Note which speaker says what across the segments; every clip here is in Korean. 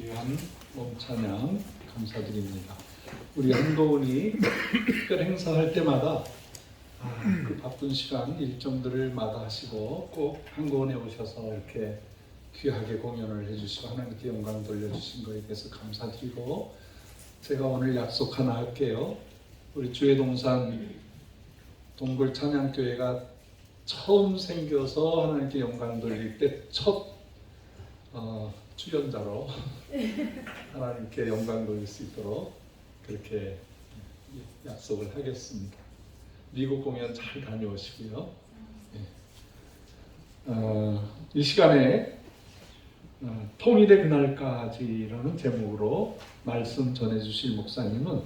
Speaker 1: 귀한 몸찬양 감사드립니다. 우리 한도훈이 특별 행사할 때마다 그 바쁜 시간 일정들을 마다하시고 꼭 한고원에 오셔서 이렇게 귀하게 공연을 해주시고 하나님께 영광 돌려주신 것에 대해서 감사드리고, 제가 오늘 약속 하나 할게요. 우리 주회동산 동굴 찬양교회가 처음 생겨서 하나님께 영광 돌릴 때 첫 출연자로 하나님께 영광 돌릴 수 있도록 그렇게 약속을 하겠습니다. 미국 공연 잘 다녀오시고요. 이 시간에 통일의 그날까지라는 제목으로 말씀 전해주실 목사님은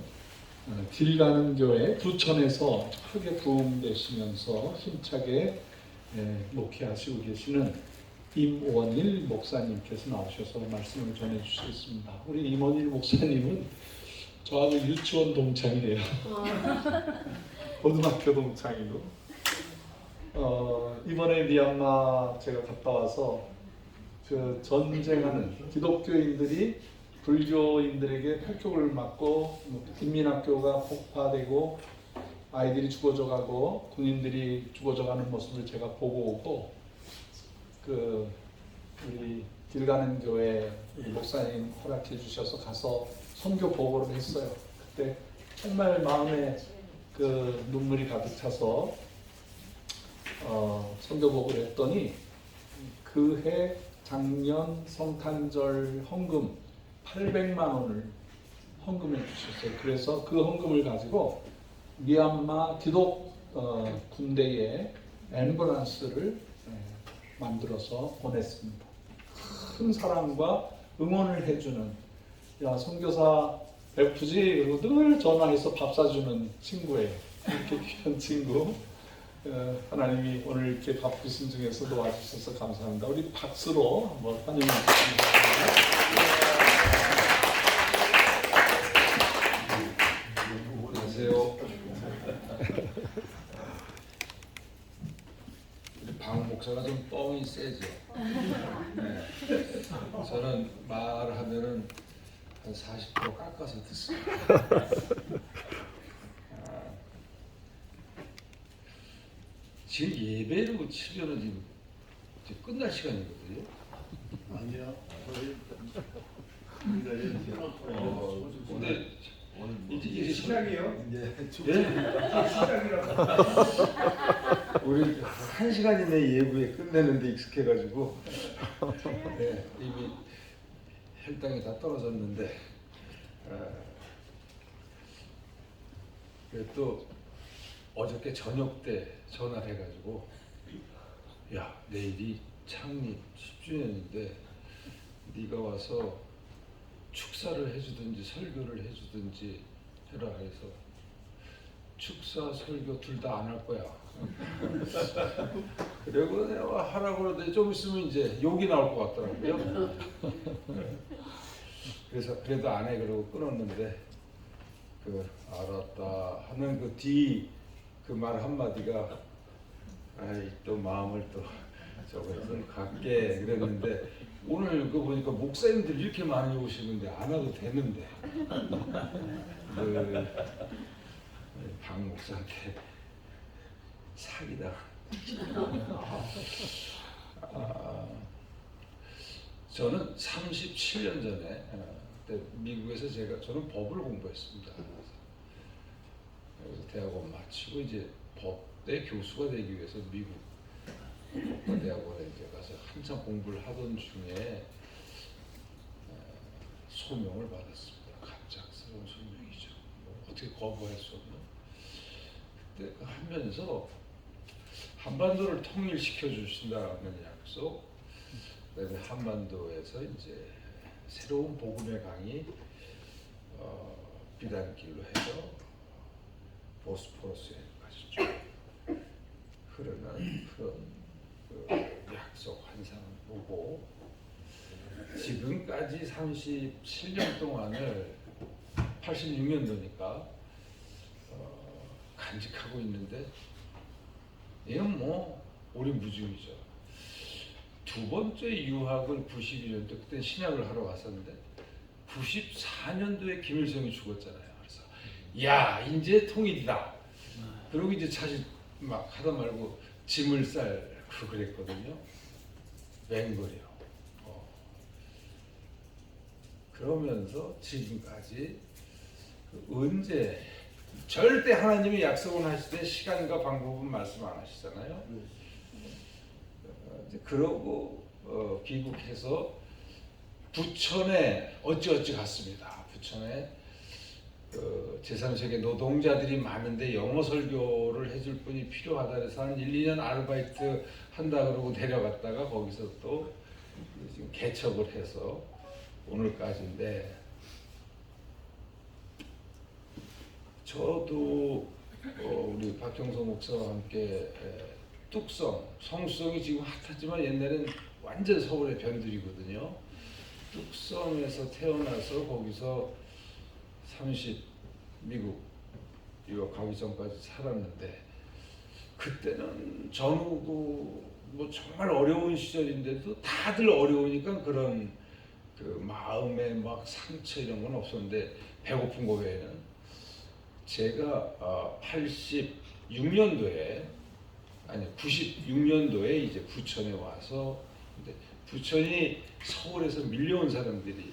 Speaker 1: 길 가는 교회 부천에서 크게 부흥되시면서 힘차게 목회하시고 계시는 임원일 목사님께서 나오셔서 말씀을 전해주시겠습니다. 우리 임원일 목사님은 저하고 유치원 동창이래요. 고등학교 동창이고, 이번에 미얀마 제가 갔다 와서 그 전쟁하는 기독교인들이 불교인들에게 폭격을 맞고 인민학교가 폭파되고 아이들이 죽어져 가고 군인들이 죽어져 가는 모습을 제가 보고 오고, 그 우리 길 가는 교회 우리 목사님 허락해 주셔서 가서 선교 보고를 했어요. 그때 정말 마음에 그 눈물이 가득 차서 선교 보고를 했더니 그해 작년 성탄절 헌금 800만 원을 헌금해 주셨어요. 그래서 그 헌금을 가지고 미얀마 기독 군대에 앰뷸런스를 만들어서 보냈습니다. 큰 사랑과 응원을 해주는, 야 선교사 베푸지, 그리고 늘 전화해서 밥 사주는 친구예요. 이렇게 귀한 친구, 하나님이 오늘 이렇게 바쁘신 중에서 도와주셔서 감사합니다. 우리 박수로 한번 환영해 주시겠습니다.
Speaker 2: 안녕하세요. 박 목사가 좀 뻥이 세죠. 네. 저는 말하면은 한 40% 깎아서 듣습니다. 지금 예배로 치려는 지금 끝날 시간이거든요.
Speaker 3: 아니요.
Speaker 2: 근데
Speaker 3: 이제 시작이요. 이제
Speaker 2: 시작이라고. 우리 1시간 이내 예부에 끝내는데 익숙해가지고 네, 이미 혈당이 다 떨어졌는데 또 어저께 저녁 때 전화를 해가지고, 야 내일이 창립 10주년인데 네가 와서 축사를 해주든지 설교를 해주든지 해라 해서 축사 설교 둘 다 안 할 거야. 그리고 내가 하라고 그러는데 좀 있으면 이제 욕이 나올 것 같더라고요. 그래서 그래도 안 해 그러고 끊었는데, 그 알았다 하는 그 뒤 그 말 한마디가 아이 또 마음을 또 저것을 갖게 그랬는데, 오늘 그 보니까 목사님들 이렇게 많이 오시는데 안 와도 되는데 박 목사한테 사기다. 저는 37년 전에 미국에서 저는 법을 공부했습니다. 그래서 대학원 마치고 이제 법대 교수가 되기 위해서 미국 법대학원에 이제 가서 한참 공부를 하던 중에 소명을 받았습니다. 갑작스러운 소명이죠. 어떻게 거부할 수 없는. 그때 하면서 한반도를 통일시켜 주신다는 약속, 그다음에 한반도에서 이제 새로운 복음의 강이 비단길로 해서 보스포러스에까지 쭉 흐르는 그런 그 약속 환상을 보고 지금까지 37년 동안을 86년도니까 간직하고 있는데, 이건 뭐 오리무중이죠. 두 번째 유학을 92년도 그때 신학을 하러 왔었는데 94년도에 김일성이 죽었잖아요. 그래서 야 이제 통일이다. 그러고 이제 자식 막 하다 말고 짐을 싸고 그랬거든요. 맹거리로. 그러면서 지금까지 언제 절대 하나님이 약속은 하시되 시간과 방법은 말씀 안 하시잖아요. 이제 그러고 귀국해서 부천에 어찌어찌 갔습니다. 부천에 제3세계 노동자들이 많은데 영어 설교를 해줄 분이 필요하다 해서 한 1, 2년 아르바이트 한다 그러고 데려갔다가 거기서 또 지금 개척을 해서 오늘까지인데 저도 우리 박형서 목사와 함께 뚝성, 성수성이 지금 핫하지만 옛날엔 완전 서울의 변두리거든요. 뚝성에서 태어나서 거기서 미국 유학 가기 전까지 살았는데 그때는 전후고 뭐 정말 어려운 시절인데도 다들 어려우니까 그런 그 마음의 막 상처 이런 건 없었는데 배고픈 거 외에는 제가 86년도에 아니 96년도에 이제 부천에 와서 근데 부천이 서울에서 밀려온 사람들이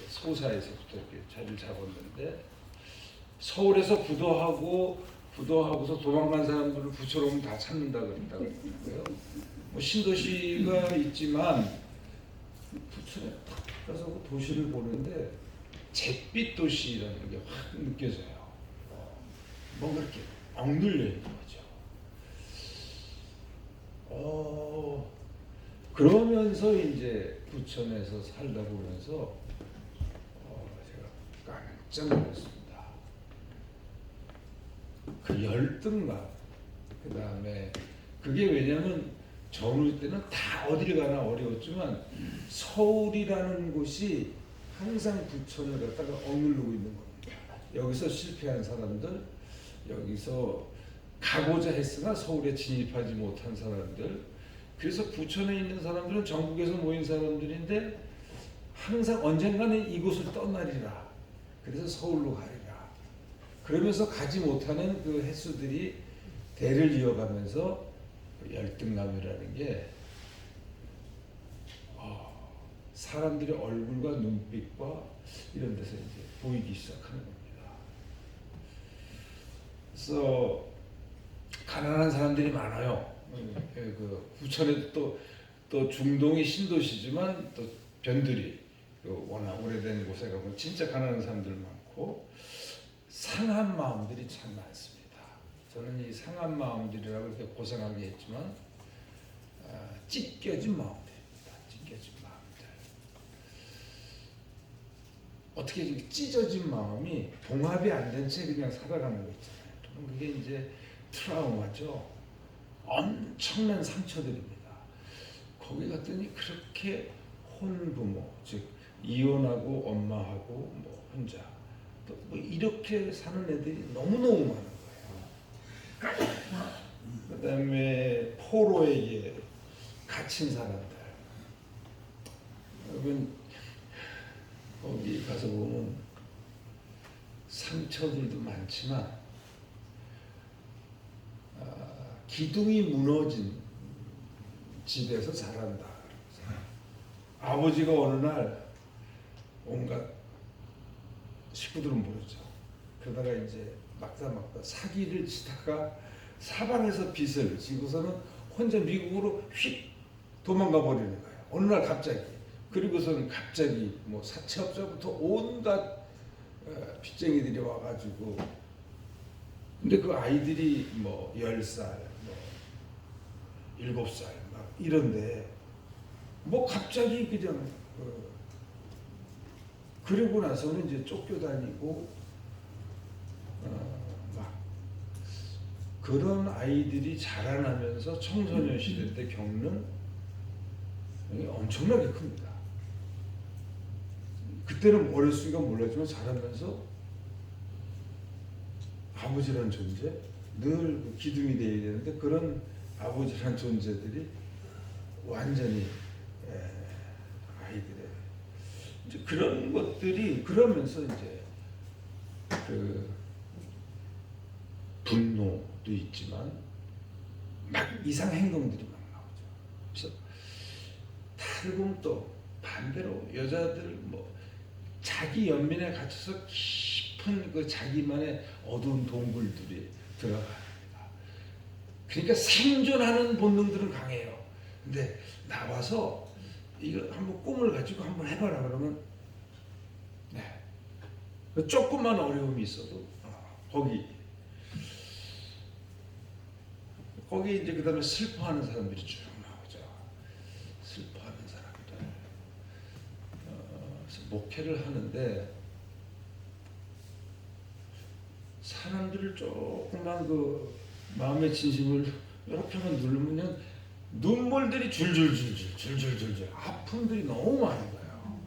Speaker 2: 소사에서부터 이렇게 자리를 잡았는데 서울에서 부도하고서 도망간 사람들을 부천으로 오면 다 찾는다 그랬다고 그러고요. 뭐 신도시가 있지만 부천에 딱 가서 그 도시를 보는데 잿빛 도시라는 게 확 느껴져요. 뭔가 이렇게 억눌려 있는 거죠. 그러면서 이제 부천에서 살다 보면서 제가 깜짝 놀랐습니다. 그 열등감, 그 다음에 그게 왜냐면 전후 때는 다 어딜 가나 어려웠지만 서울이라는 곳이 항상 부천을 갖다가 억누르고 있는 겁니다. 여기서 실패한 사람들, 여기서 가고자 했으나 서울에 진입하지 못한 사람들, 그래서 부천에 있는 사람들은 전국에서 모인 사람들인데 항상 언젠가는 이곳을 떠나리라. 그래서 서울로 가리라. 그러면서 가지 못하는 그 횟수들이 대를 이어가면서 열등감이라는 게 사람들의 얼굴과 눈빛과 이런 데서 이제 보이기 시작하는 겁니다. 그래서 가난한 사람들이 많아요. 그 부천에도 또 중동이 신도시지만 또 변두리 워낙 오래된 곳에 가면 진짜 가난한 사람들 많고 상한 마음들이 참 많습니다. 저는 이 상한 마음들이라고 이렇게 고상하게 했지만 찢겨진 마음들입니다. 찢겨진 마음들. 어떻게 이렇게 찢어진 마음이 봉합이 안 된 채 그냥 살아가는 거 있잖아요. 그게 이제 트라우마죠. 엄청난 상처들입니다. 거기 갔더니 그렇게 혼부모, 즉 이혼하고 엄마하고 뭐 혼자 또 뭐 이렇게 사는 애들이 너무너무 많은 거예요. 그다음에 포로에게 갇힌 사람들. 여러분 거기 가서 보면 상처들도 많지만 기둥이 무너진 집에서 자란다. 아버지가 어느 날 온갖 식구들은 모르죠. 그러다가 이제 막다 사기를 치다가 사방에서 빚을 지고서는 혼자 미국으로 휙 도망가 버리는 거예요. 어느 날 갑자기. 그리고서는 갑자기 뭐 사채업자부터 온갖 빚쟁이들이 와가지고 근데 그 아이들이 뭐 10살, 뭐 7살 막 이런데 뭐 갑자기 그냥 그러고 나서는 이제 쫓겨다니고 막 그런 아이들이 자라나면서 청소년 시대 때 겪는 엄청나게 큽니다. 그때는 어렸으니까 몰랐지만 자라면서 아버지라는 존재, 늘 기둥이 되어야 되는데 그런 아버지라는 존재들이 완전히 아이들의 이제 그런 것들이 그러면서 이제 그 분노도 있지만 막 이상 행동들이 막 나오죠. 그래서 다르고 또 반대로 여자들 뭐 자기 연민에 갇혀서 깊은 그 자기만의 어두운 동굴들이 들어갑니다. 그러니까 생존하는 본능들은 강해요. 근데 나와서 이거 한번 꿈을 가지고 한번 해봐라 그러면 네. 조금만 어려움이 있어도 거기 이제 그다음에 슬퍼하는 사람들이 쭉 나오죠. 슬퍼하는 사람들. 그래서 목회를 하는데 사람들을 조금만 그 마음의 진심을 이렇게만 누르면 눈물들이 줄줄줄줄 아픔들이 너무 많은 거예요.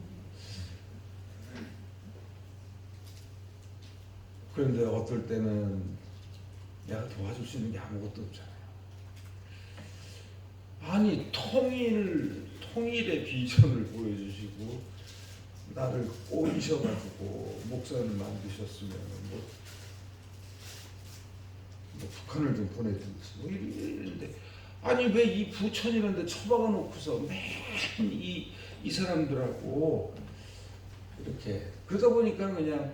Speaker 2: 그런데 어떨 때는 내가 도와줄 수 있는 게 아무것도 없잖아요. 아니 통일의 비전을 보여주시고 나를 꼬이셔가지고 목사를 만드셨으면 뭐 북한을 좀 보내든지 뭐 이런데 아니 왜 이 부천이라는 데 처박아 놓고서 맨 이 사람들하고 이렇게 그러다 보니까 그냥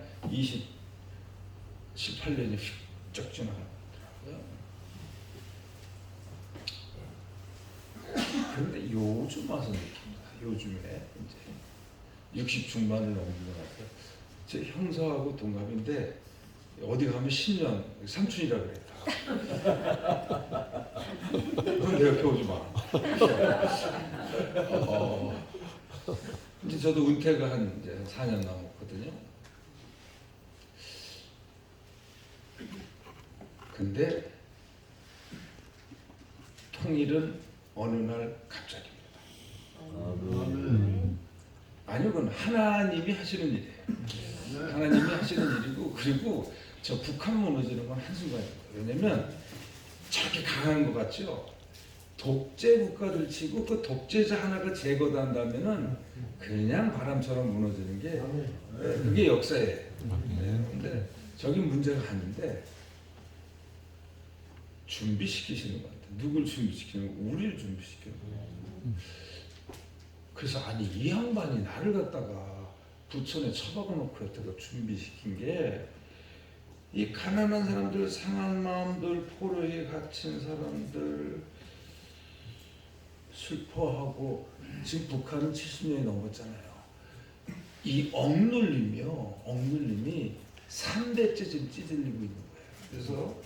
Speaker 2: 18년이 휙쩍 지나가더라고요. 그런데 요즘 와서 느낍니다. 요즘에 이제 60 중반을 넘기고 나서 제 형사하고 동갑인데 어디 가면 10년 삼촌이라 그래. 그럼 내가 옆에 오지 마. 이제 저도 은퇴가 한 이제 4년 남았거든요. 근데 통일은 어느 날 갑자기입니다. 아니요, 그건 하나님이 하시는 일이에요. 하나님이 하시는 일이고 그리고 저 북한 무너지는 건 한순간이에요. 왜냐면 저렇게 강한 것 같죠? 독재 국가를 치고 그 독재자 하나가 제거된다면은 그냥 바람처럼 무너지는 게 그게 역사예요. 근데 저기 문제가 아닌데 준비시키시는 것 같아요. 누굴 준비시키는 거? 우리를 준비시키는 거예요. 그래서 아니 이 양반이 나를 갖다가 부천에 처박아 놓고 여태껏 준비시킨 게 이 가난한 사람들, 상한 마음들, 포로에 갇힌 사람들 슬퍼하고 지금 북한은 70년이 넘었잖아요. 이 억눌림이 3대째 지금 찌들리고 있는 거예요. 그래서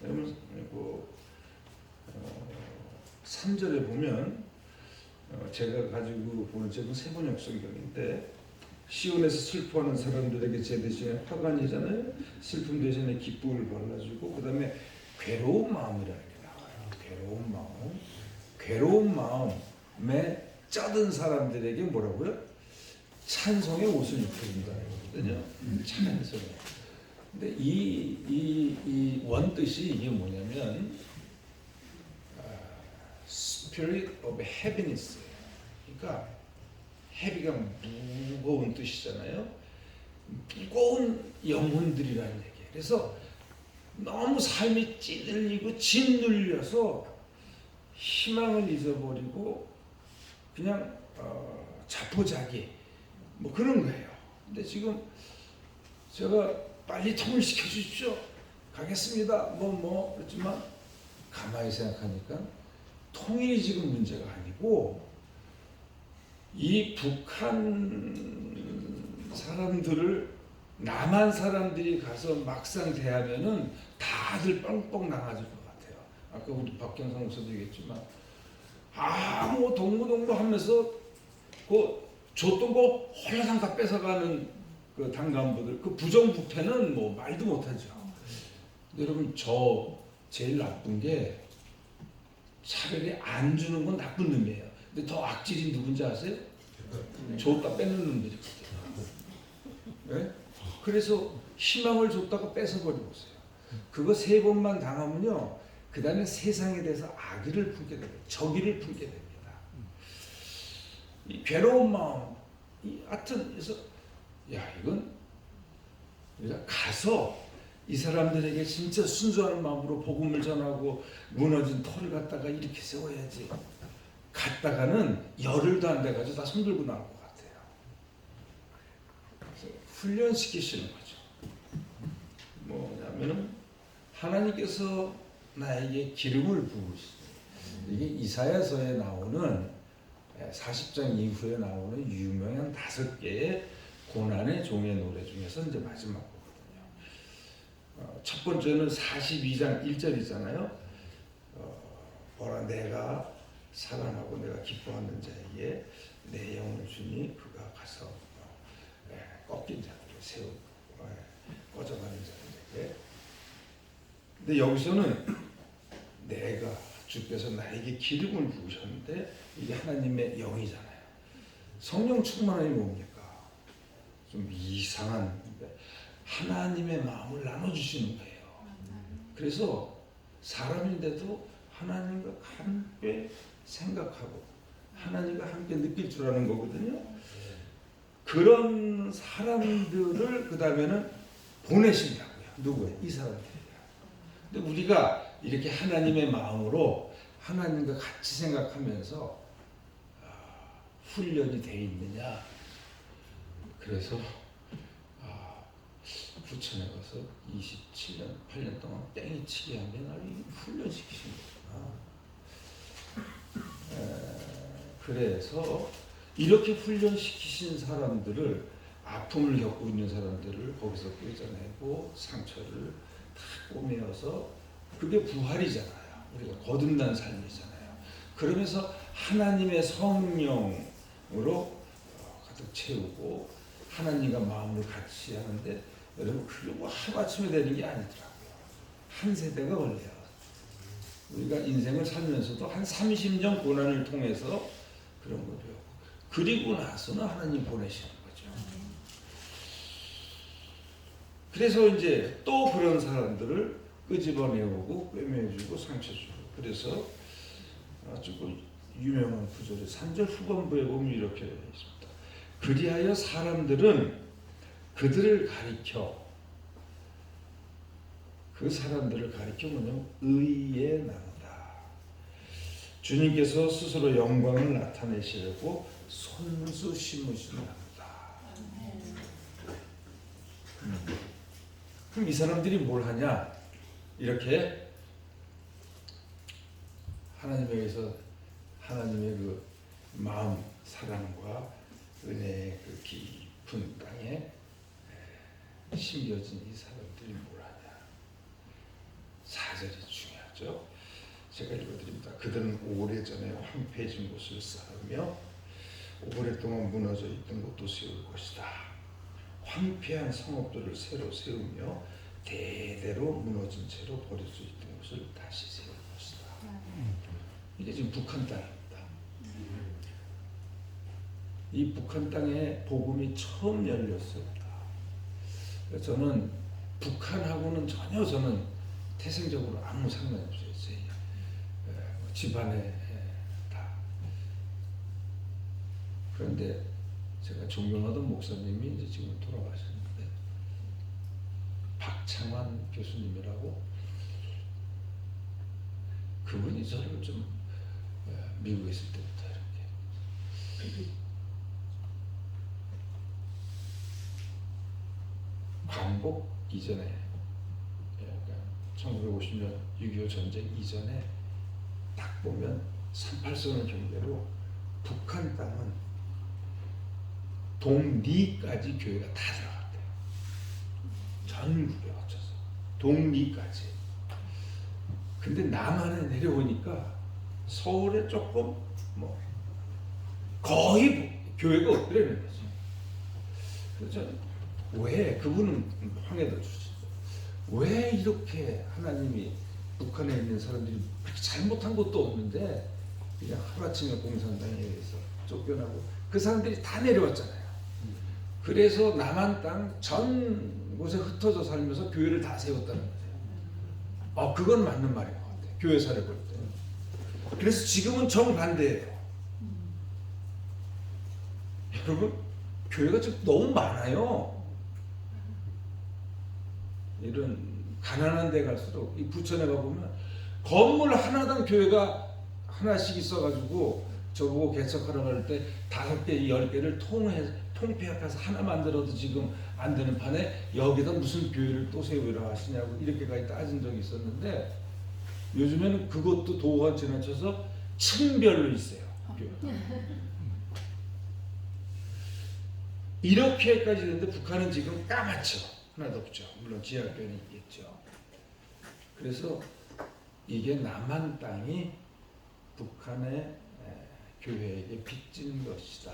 Speaker 2: 여러분 그 3절에 보면 제가 가지고 보는 책은 세번역 성경인데 시온에서 슬퍼하는 사람들에게 제 대신에 화관이잖아요. 슬픔 대신에 기쁨을 발라주고 그 다음에 괴로운 마음이라는 게 나와요. 괴로운 마음에 쩌든 사람들에게 뭐라고요? 찬송의 옷을 입혀준다는 거거든요. 찬송의. 근데 이 원뜻이 이게 뭐냐면 Spirit of Heaviness. 그러니까 heavy가 무거운 뜻이잖아요. 무거운 영혼들이라는 얘기예요. 그래서 너무 삶이 찌들리고 짓눌려서 희망을 잊어버리고 그냥 자포자기 뭐 그런 거예요. 근데 지금 제가 빨리 통일시켜 주십시오. 가겠습니다. 그렇지만 가만히 생각하니까 통일이 지금 문제가 아니고 이 북한 사람들을 남한 사람들이 가서 막상 대하면은 다들 뻥뻥 나가질 것 같아요. 아까 우리 박경상 목사도 얘기했지만 뭐 동무 하면서 그 줬던 거 홀라당 다 뺏어가는 그 당 간부들 그 부정부패는 뭐 말도 못하죠. 근데 여러분 저 제일 나쁜 게 차라리 안 주는 건 나쁜 놈이에요. 근데 더 악질이 누군지 아세요? 줬다 뺏는 놈들이거든요. 네? 그래서 희망을 줬다가 뺏어버리고 있어요. 그거 3번만 당하면요. 그 다음에 세상에 대해서 악의를 품게 됩니다. 적의를 품게 됩니다. 이 괴로운 마음, 하여튼 그래서 야 이건 우리가 가서 이 사람들에게 진짜 순수한 마음으로 복음을 전하고 무너진 터를 갖다가 이렇게 세워야지. 갔다가는 열흘도 안 돼가지고 다 손들고 나올 것 같아요. 그래서 훈련시키시는 거죠. 뭐냐면은 하나님께서 나에게 기름을 부으시죠. 이게 이사야서에 나오는 40장 이후에 나오는 유명한 5개의 고난의 종의 노래 중에서 이제 마지막 거거든요. 첫 번째는 42장 1절이잖아요. 보라 내가 사랑하고 내가 기뻐하는 자에게 내 영을 주니 그가 가서 꺾인 자들을 세우고 꺼져가는 자들에게. 근데 여기서는 내가 주께서 나에게 기름을 부으셨는데 이게 하나님의 영이잖아요. 성령 충만함이 뭡니까? 좀 이상한 하나님의 마음을 나눠주시는 거예요. 그래서 사람인데도 하나님과 함께 생각하고 하나님과 함께 느낄 줄 아는 거거든요. 그런 사람들을 그 다음에는 보내신다고요. 누구예요? 이 사람들이에요. 근데 우리가 이렇게 하나님의 마음으로 하나님과 같이 생각하면서 훈련이 돼 있느냐. 그래서 부천에 가서 27년, 8년 동안 땡이 치게 한 게 나를 훈련시키신 거구나. 그래서 이렇게 훈련시키신 사람들을 아픔을 겪고 있는 사람들을 거기서 끄져내고 상처를 다 꼬매어서 그게 부활이잖아요. 우리가 거듭난 삶이잖아요. 그러면서 하나님의 성령으로 가득 채우고 하나님과 마음을 같이 하는데 여러분 그게 뭐 하루아침에 되는 게 아니더라고요. 한 세대가 걸려요. 우리가 인생을 살면서도 한 30년 고난을 통해서 그런 거 배우고 그리고 나서는 하나님 보내시는 거죠. 그래서 이제 또 그런 사람들을 끄집어내오고 꿰매주고 상처 주고. 그래서 아주 유명한 구절이 3절 후반부에 보면 이렇게 되어 있습니다. 그리하여 사람들은 그들을 가리켜 그 사람들을 가리켜 뭐냐면 의에 나누다. 주님께서 스스로 영광을 나타내시려고 손수 심으시나보다. 그럼 이 사람들이 뭘 하냐? 이렇게 하나님에게서 하나님의 그 마음, 사랑과 은혜의 그 깊은 땅에 심겨진 이 사람들이 뭘 하냐? 4절이 중요하죠. 제가 읽어드립니다. 그들은 오래전에 황폐해진 곳을 쌓으며 오랫동안 무너져 있던 곳도 세울 것이다. 황폐한 성읍들을 새로 세우며 대대로 무너진 채로 버릴 수 있던 곳을 다시 세울 것이다. 이게 지금 북한 땅입니다. 이 북한 땅에 복음이 처음 열렸습니다. 저는 북한하고는 전혀 저는 태생적으로 아무 상관이 없어요. 집안에 다. 그런데 제가 존경하던 목사님이 이제 지금 돌아가셨는데 박창환 교수님이라고 그분이 저를 좀 미국에 있을 때부터 이렇게 광복 이전에 1950년 6.25 전쟁 이전에 딱 보면 38선을 경계로 북한 땅은 동리까지 교회가 다 들어갔대요. 전국에 거쳐서 동리까지. 근데 남한에 내려오니까 서울에 조금 뭐 거의 교회가 없더라는 거지. 그래서 왜 그분은 황해도 주지? 왜 이렇게 하나님이 북한에 있는 사람들이 그렇게 잘못한 것도 없는데 그냥 하루아침에 공산당에 의해서 쫓겨나고 그 사람들이 다 내려왔잖아요. 그래서 남한 땅 전 곳에 흩어져 살면서 교회를 다 세웠다는 거예요. 그건 맞는 말인 것 같아요. 교회사를 볼 때. 그래서 지금은 정반대예요. 여러분 교회가 지금 너무 많아요. 이런 가난한 데 갈수록 이 부천에 가보면 건물 하나당 교회가 하나씩 있어가지고 저보고 개척하러 갈 때 5개, 10개를 통폐합해서 하나 만들어도 지금 안 되는 판에 여기다 무슨 교회를 또 세우라 하시냐고 이렇게까지 따진 적이 있었는데 요즘에는 그것도 도가 지나쳐서 층별로 있어요. 이렇게까지 되는데 북한은 지금 까맣죠. 하나도 없죠. 물론 지하교회는 있겠죠. 그래서 이게 남한 땅이 북한의 교회에게 빚진 것이다.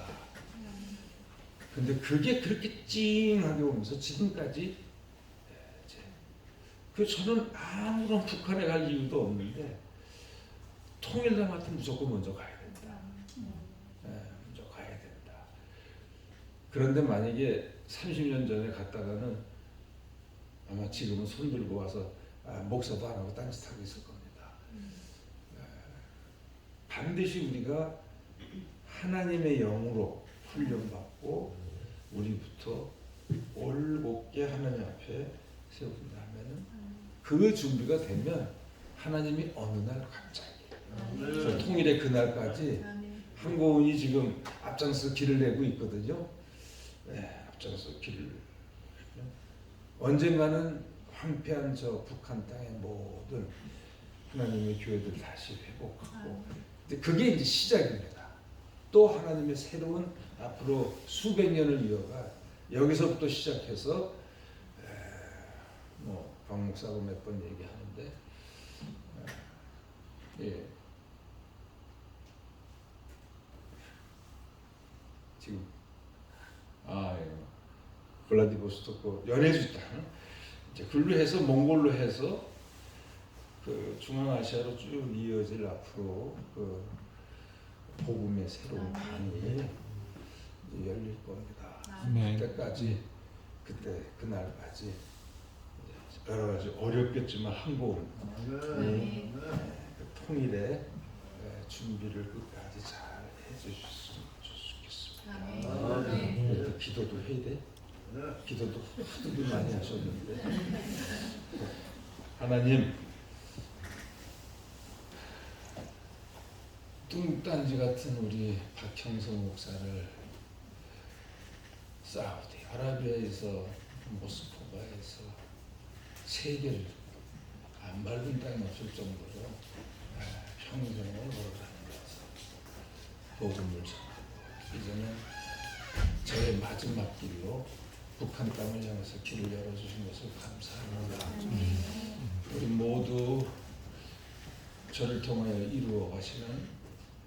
Speaker 2: 근데 그게 그렇게 찡하게 오면서 지금까지 저는 아무런 북한에 갈 이유도 없는데 통일당한테 무조건 먼저 가야 된다. 먼저 가야 된다. 그런데 만약에 30년 전에 갔다가는 아마 지금은 손 들고 와서 목사도 안 하고 딴짓하고 있을 겁니다. 반드시 우리가 하나님의 영으로 훈련받고 우리부터 올곧게 하나님 앞에 세운다면은 그 준비가 되면 하나님이 어느 날 갑자기 통일의 그날까지 한국이 지금 앞장서 길을 내고 있거든요. 앞장서 길을 언젠가는 황폐한 저 북한 땅의 모든 하나님의 교회들 다시 회복하고 그게 이제 시작입니다. 또 하나님의 새로운 앞으로 수백 년을 이어가 여기서부터 시작해서 뭐 박 목사가 몇 번 얘기하는데 지금 블라디보스토크 연해주다 이제 글로 해서 몽골로 해서 그 중앙아시아로 쭉 이어질 앞으로 그 복음의 새로운 강이 열릴 겁니다. 그때까지 그날까지 여러 가지 어렵겠지만 한국 그 통일의 준비를 끝까지 잘 해주셨으면 좋겠습니다. 또 기도도 해야 돼. 기도도 하도 많이 하셨는데 하나님 뚱딴지 같은 우리 박형성 목사를 사우디아라비아에서 모스크바에서 세계를 안 밟은 땅이 없을 정도로 평생을 걸어다니면서 복음을 전하고 이제는 저의 마지막 길로 북한 땅을 향해서 길을 열어주신 것을 감사합니다. 우리 모두 저를 통하여 이루어 가시는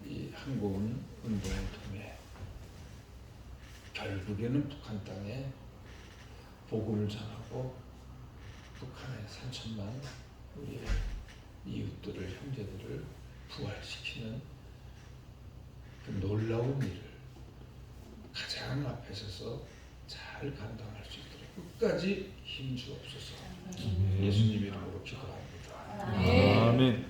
Speaker 2: 이 한국은 운동을 통해 결국에는 북한 땅에 복음을 전하고 북한의 3천만 우리의 이웃들을 형제들을 부활시키는 그 놀라운 일을 가장 앞에 서서 잘 감당할 수 있도록 끝까지 힘주옵소서. 예수님 이름으로 기도합니다.
Speaker 1: 아멘.